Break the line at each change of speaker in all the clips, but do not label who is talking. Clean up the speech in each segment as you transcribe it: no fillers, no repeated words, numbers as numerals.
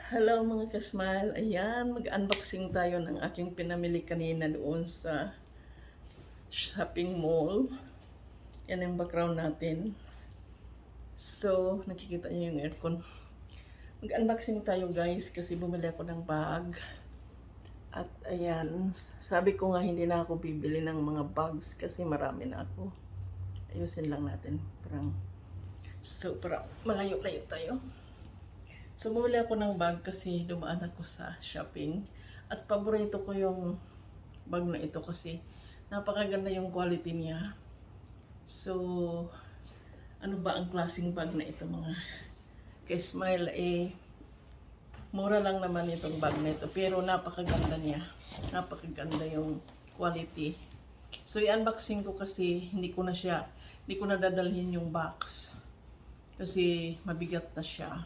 Hello mga ka-smile. Ayan, mag-unboxing tayo ng aking pinamili kanina doon sa shopping mall. Yan ang background natin. So, nakikita niyo yung aircon. Mag-unboxing tayo guys kasi bumili ako ng bag. At ayan, sabi ko nga hindi na ako bibili ng mga bags kasi marami na ako. Ayusin lang natin. Para malayo-layo tayo. So, bumili ako ng bag kasi dumaan ako sa shopping. At paborito ko yung bag na ito kasi napakaganda yung quality niya. So, ano ba ang klaseng bag na ito mga ka-smile? Mura lang naman itong bag na ito. Pero napakaganda niya. Napakaganda yung quality. So, i-unboxing ko kasi hindi ko na dadalhin yung box. Kasi mabigat na siya.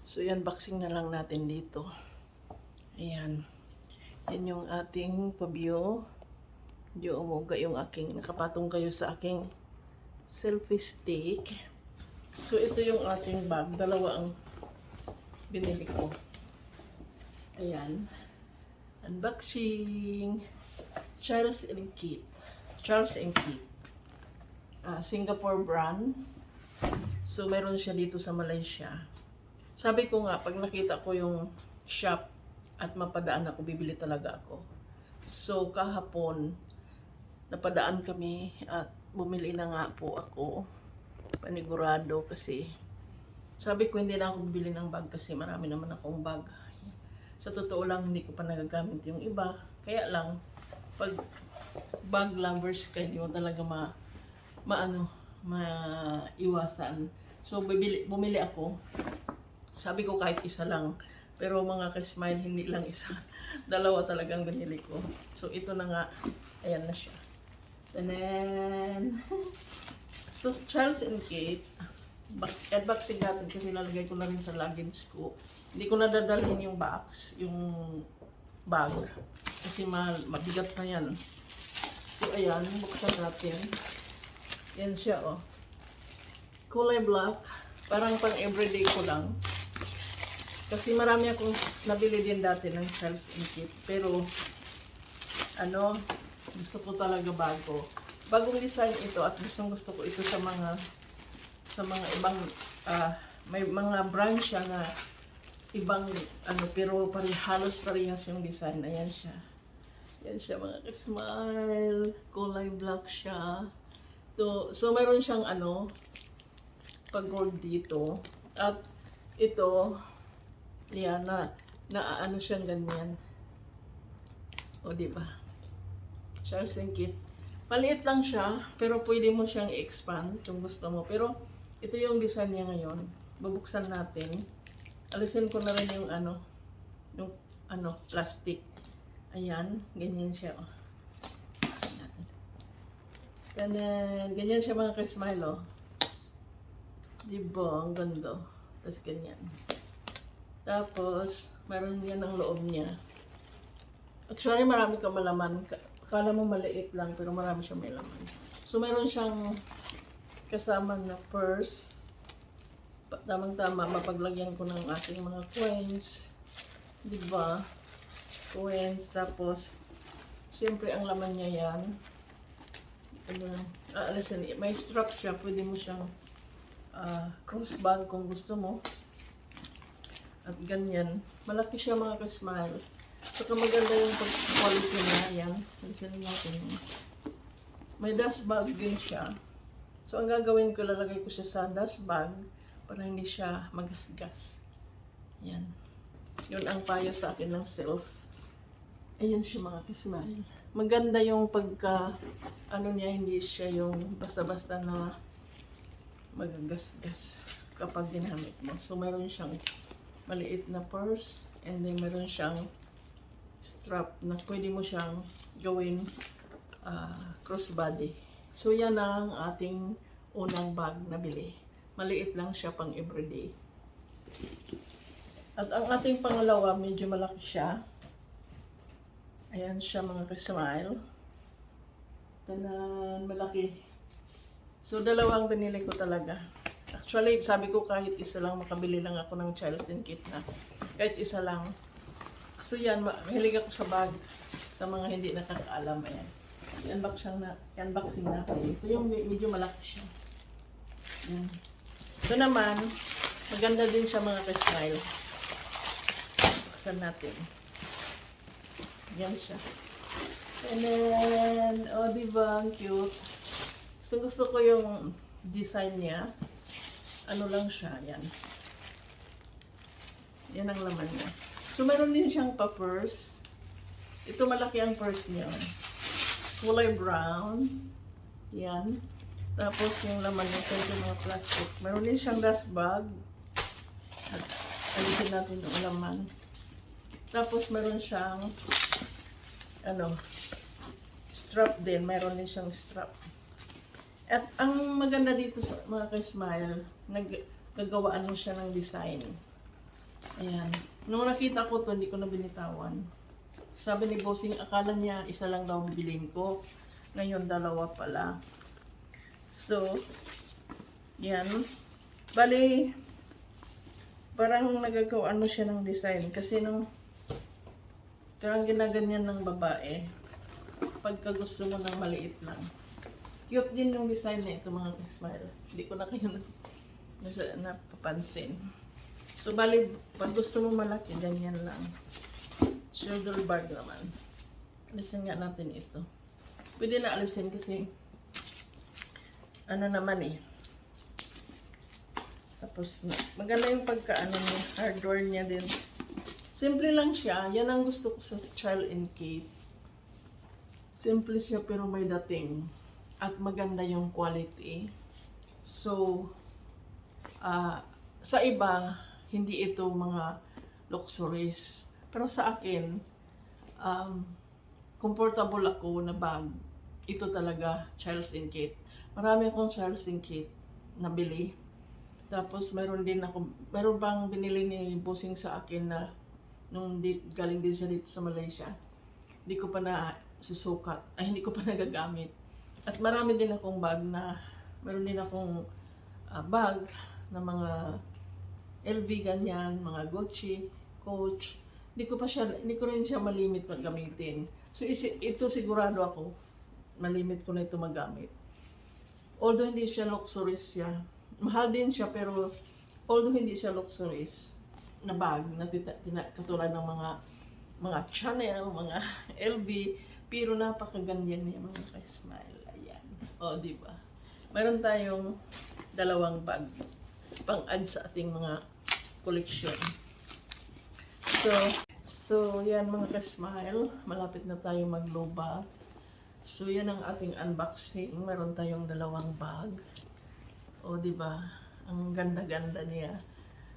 So, i-unboxing na lang natin dito. Ayan. Yan yung ating pabio. Medyo umuga yung aking, nakapatong kayo sa aking selfie stick. So, ito yung ating bag. Dalawa ang binili ko. Ayan. Unboxing. Charles & Keith. Charles & Keith. Singapore brand. So, meron siya dito sa Malaysia. Sabi ko nga, pag nakita ko yung shop at mapadaan ako, bibili talaga ako. So, kahapon, napadaan kami at bumili na nga po ako. Panigurado kasi, sabi ko hindi na ako bibili ng bag kasi marami naman akong bag. Sa totoo lang, hindi ko pa nagagamit yung iba. Kaya lang, pag bag lovers ka, hindi mo talaga maiwasan. So, bumili ako. Sabi ko kahit isa lang. Pero mga ka-smile, hindi lang isa. Dalawa talagang binili ko. So, ito na nga. Ayan na siya. And then, so, Charles & Keith. Unboxing natin kasi lalagay ko na rin sa luggage ko. Hindi ko na dadalhin yung box, yung bag. Kasi mabigat na yan. So, ayan. Buksan natin. Yan siya, oh. Kulay black. Parang pang everyday ko lang. Kasi marami akong nabili din dati ng Charles & Keith. Pero, gusto ko talaga bago. Bagong design ito at gusto ko ito sa mga ibang, may mga brand siya na ibang, pero halos parehas yung design. Ayan siya. Ayan siya mga ka-smile. Kulay black siya. So, mayroon siyang pag gold dito. At ito, yan na siyang ganyan. O di ba? Charles & Keith. Maliit lang siya, pero pwede mo siyang i-expand kung gusto mo. Pero ito yung design niya ngayon. Bubuksan natin. Alisin ko na rin yung plastic. Ayan, ganyan siya. Oh. Buksan natin. Ganyan siya mga ka-smile, oh. Diba? Ang ganda. Tapos ganyan. Tapos, meron yan ang loob niya. Actually, marami ka malaman. Akala mo maliit lang, pero marami siyang may laman. So, meron siyang kasama na purse. Tamang-tama, mapaglagyan ko ng ating mga coins. Diba? Coins. Tapos, siyempre, ang laman niya yan. Listen, may strap siya. Pwede mo siyang crossbag kung gusto mo. At ganyan. Malaki siya mga ka-smile. Saka maganda yung quality niya. Ayan. Alisin natin. May dust bag din siya. So, ang gagawin ko, lalagay ko siya sa dust bag para hindi siya magasgas. Ayan. Yun ang payo sa akin ng sales. Ayan siya mga ka-smile. Maganda yung niya, hindi siya yung basta-basta na magagasgas kapag ginamit mo. So, meron siyang maliit na purse and then meron siyang strap na pwede mo siyang gawin crossbody. So, yan ang ating unang bag na bili. Maliit lang siya pang everyday. At ang ating pangalawa, medyo malaki siya. Ayan siya mga ka-smile. Tanan, malaki. So, dalawang binili ko talaga. Actually, sabi ko kahit isa lang, makabili lang ako ng Child's in Kit na. Kahit isa lang. So yan, mahilig ako sa bag. Sa mga hindi nakakaalam, ayan. I-unboxing natin. Ito yung medyo malaki siya. Yan. Ito naman, maganda din siya mga ka-smile. Buksan natin. Yan siya. And then, oh diba, ang cute. Gusto ko yung design niya. Ano lang siya, yan. Yan ang laman niya. So, meron din siyang pa-purse. Ito malaki ang purse niya. Kulay brown. Yan. Tapos yung laman niya, ito yung mga plastic. Meron din siyang dust bag. At alisin natin yung laman. Tapos meron siyang strap din. Meron din siyang strap. At ang maganda dito sa mga ka-smile, naggagawaan mo siya ng design. Ayan. Nung nakita ko to, hindi ko na binitawan. Sabi ni Bossing, akala niya isa lang daw bibilin ko. Ngayon, dalawa pala. So, yan. Bali, parang nagagawaan mo siya ng design. Kasi parang ginaganyan ng babae. Pagka gusto mo ng maliit lang. Cute din yung design na ito mga ka-smile. Hindi ko na kayo napapansin. So, bali, pag gusto mo malaki, ganyan lang. Shoulder bag naman. Alisin nga natin ito. Pwede na alisin kasi naman eh. Tapos, maganda yung niya, hardware niya din. Simple lang siya. Yan ang gusto ko sa Child in Kit. Simple siya pero may dating. At maganda yung quality. So, sa iba, hindi ito mga luxuries. Pero sa akin, comfortable ako na bag. Ito talaga, Child's in Kit. Marami akong Child's in Kit na bili. Tapos meron bang binili ni Bossing sa akin na nung galing din siya dito sa Malaysia. Hindi ko pa na susukat. Hindi ko pa nagagamit. At marami din akong bag meron din akong bag na mga LV ganyan, mga Gucci, Coach. Hindi ko rin siya malimit maggamitin. So ito sigurado ako, malimit ko na ito magamit. Although hindi siya luxurious siya, mahal din siya pero although hindi siya luxurious na bag na katulad ng mga Chanel, mga LV, pero napakaganda niya mga ka-smile. Ayan. O, diba? Meron tayong dalawang bag pang-add sa ating mga koleksyon. So yan mga ka-smile. Malapit na tayo magloba. So, yan ang ating unboxing. Meron tayong dalawang bag. O, diba? Ang ganda-ganda niya.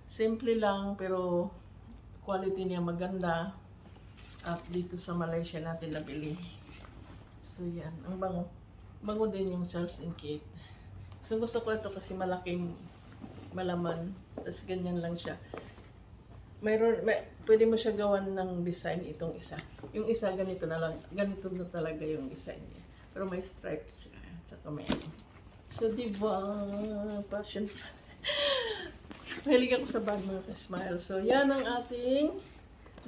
Simple lang, pero quality niya maganda. At dito sa Malaysia natin nabili. So yan, ang bango. Bango din yung Child's in Kit. Gusto ko ito kasi malaking malaman. Tapos ganyan lang siya. Pwede mo siya gawan ng design itong isa. Yung isa ganito na lang. Ganito na talaga yung design niya. Pero may stripes. Tsaka may So diba, passion. Mahilig ako sa bag mga ka-smile. So yan ang ating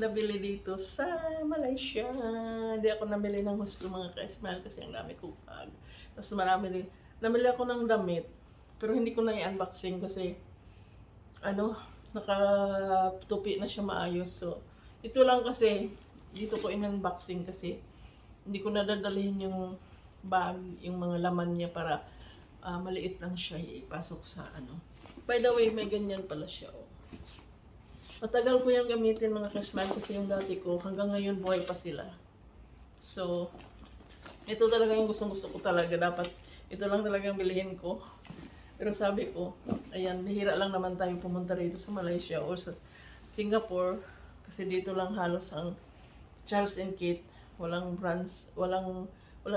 nabili dito sa Malaysia. Hindi ako nabili ng gusto mga ka-smile kasi ang dami kong bag. Tapos marami din. Nabili ako ng damit. Pero hindi ko na i-unboxing kasi nakatupi na siya maayos. So, ito lang kasi dito ko in-unboxing kasi hindi ko nadadalhin yung bag, yung mga laman niya para maliit lang siya ipasok sa By the way, may ganyan pala siya. Matagal ko yung gamitin mga ka-smile kasi yung dati ko, hanggang ngayon buhay pa sila. So, ito talaga yung gustong-gusto ko talaga. Dapat ito lang talagang bilihin ko. Pero sabi ko, ayan, bihira lang naman tayo pumunta rito sa Malaysia o sa Singapore. Kasi dito lang halos ang Child's in Kit. Walang brands, wala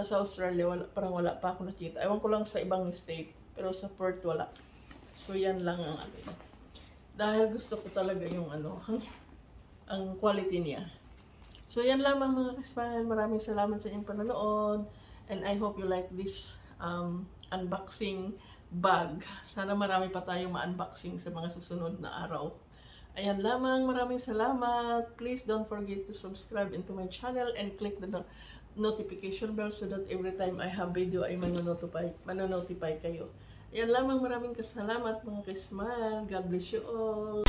sa Australia, parang wala pa ako nakita. Ewan ko lang sa ibang state, pero sa Perth wala. So, yan lang ang dahil gusto ko talaga yung ang quality niya. So, yan lamang mga ka-smile. Maraming salamat sa inyong panonood. And I hope you like this unboxing bag. Sana marami pa tayong ma-unboxing sa mga susunod na araw. Ayan lamang, maraming salamat. Please don't forget to subscribe into my channel and click the notification bell so that every time I have video ay manonotify kayo. Ayan lamang, maraming kasalamat mga Kismal. God bless you all.